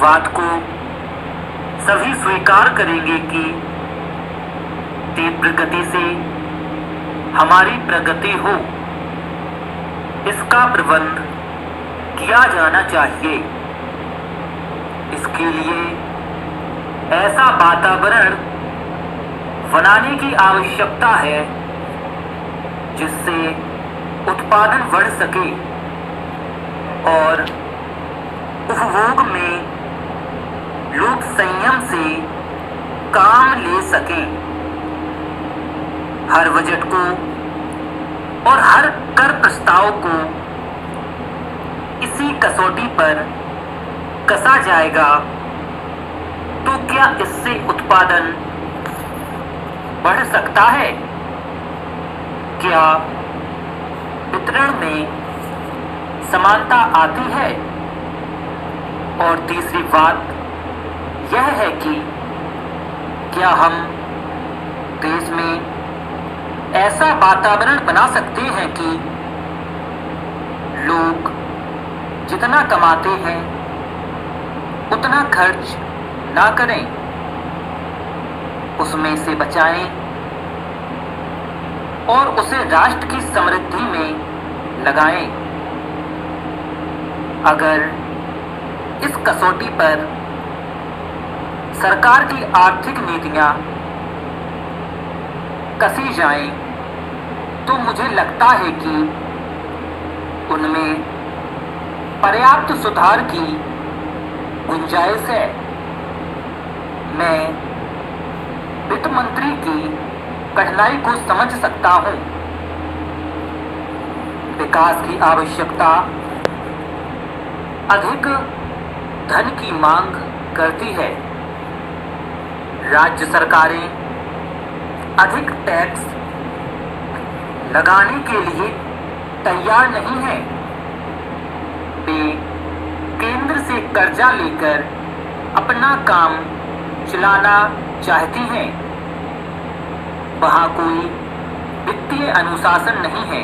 बात को सभी स्वीकार करेंगे कि तीव्र गति से हमारी प्रगति हो, इसका प्रबंध किया जाना चाहिए। इसके लिए ऐसा वातावरण बनाने की आवश्यकता है जिससे उत्पादन बढ़ सके और उपभोग में लोग संयम से काम ले सकें। हर बजट को और हर कर प्रस्ताव को इसी कसौटी पर कसा जाएगा तो क्या इससे उत्पादन बढ़ सकता है? क्या वितरण में समानता आती है? और तीसरी बात यह है कि क्या हम देश में ऐसा वातावरण बना सकते हैं कि लोग जितना कमाते हैं उतना खर्च ना करें, उसमें से बचाएं और उसे राष्ट्र की समृद्धि में लगाएं। अगर इस कसौटी पर सरकार की आर्थिक नीतियां कसी जाएं तो मुझे लगता है कि उनमें पर्याप्त सुधार की गुंजाइश है। मैं वित्त मंत्री की कठिनाई को समझ सकता हूं। विकास की आवश्यकता अधिक धन की मांग करती है। राज्य सरकारें अधिक टैक्स लगाने के लिए तैयार नहीं हैं। वे केंद्र से कर्जा लेकर अपना काम चलाना चाहती हैं। वहां कोई वित्तीय अनुशासन नहीं है।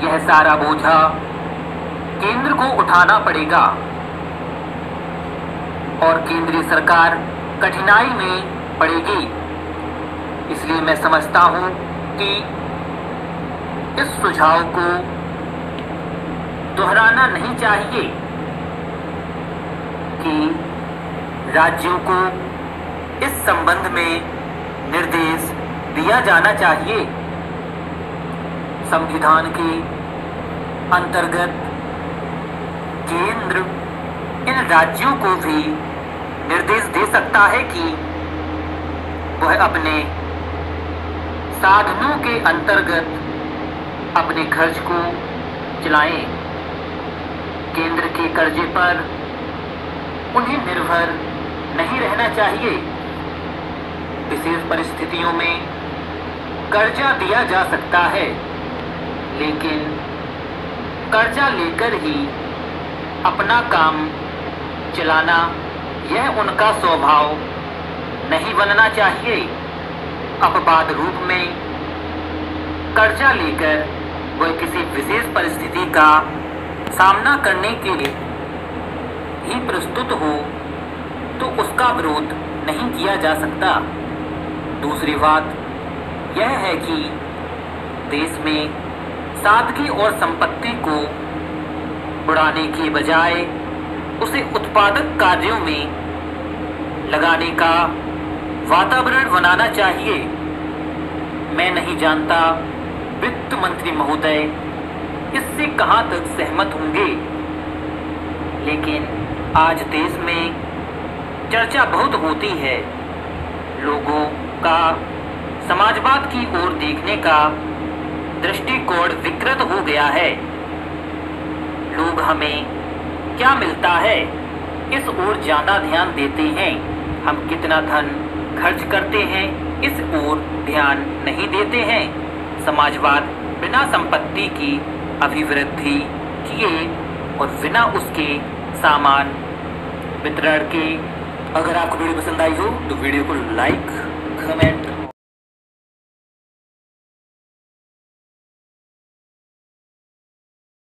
यह सारा बोझा केंद्र को उठाना पड़ेगा और केंद्रीय सरकार कठिनाई में पड़ेगी। इसलिए मैं समझता हूं कि इस सुझाव को दोहराना नहीं चाहिए कि राज्यों को इस संबंध में निर्देश दिया जाना चाहिए। संविधान के अंतर्गत केंद्र इन राज्यों को भी निर्देश दे सकता है कि वह अपने साधनों के अंतर्गत अपने खर्च को चलाएं। केंद्र के कर्जे पर उन्हें निर्भर नहीं रहना चाहिए। विशेष परिस्थितियों में कर्जा दिया जा सकता है, लेकिन कर्जा लेकर ही अपना काम चलाना यह उनका स्वभाव नहीं बनना चाहिए। अपवाद रूप में कर्जा लेकर वह किसी विशेष परिस्थिति का सामना करने के लिए ही प्रस्तुत हो तो उसका विरोध नहीं किया जा सकता। दूसरी बात यह है कि देश में सादगी और संपत्ति को उड़ाने के बजाय उसे उत्पादक कार्यों में लगाने का वातावरण बनाना चाहिए। मैं नहीं जानता वित्त मंत्री महोदय इससे कहां तक सहमत होंगे, लेकिन आज देश में चर्चा बहुत होती है। लोगों का समाजवाद की ओर देखने का दृष्टिकोण विकृत हो गया है। लोग हमें क्या मिलता है इस ओर ज्यादा ध्यान देते हैं। हम कितना धन खर्च करते हैं इस ओर ध्यान नहीं देते हैं। समाजवाद बिना संपत्ति की अभिवृद्धि किए और बिना उसके सामान वितरण के। अगर आपको वीडियो पसंद आई हो तो वीडियो को लाइक, कमेंट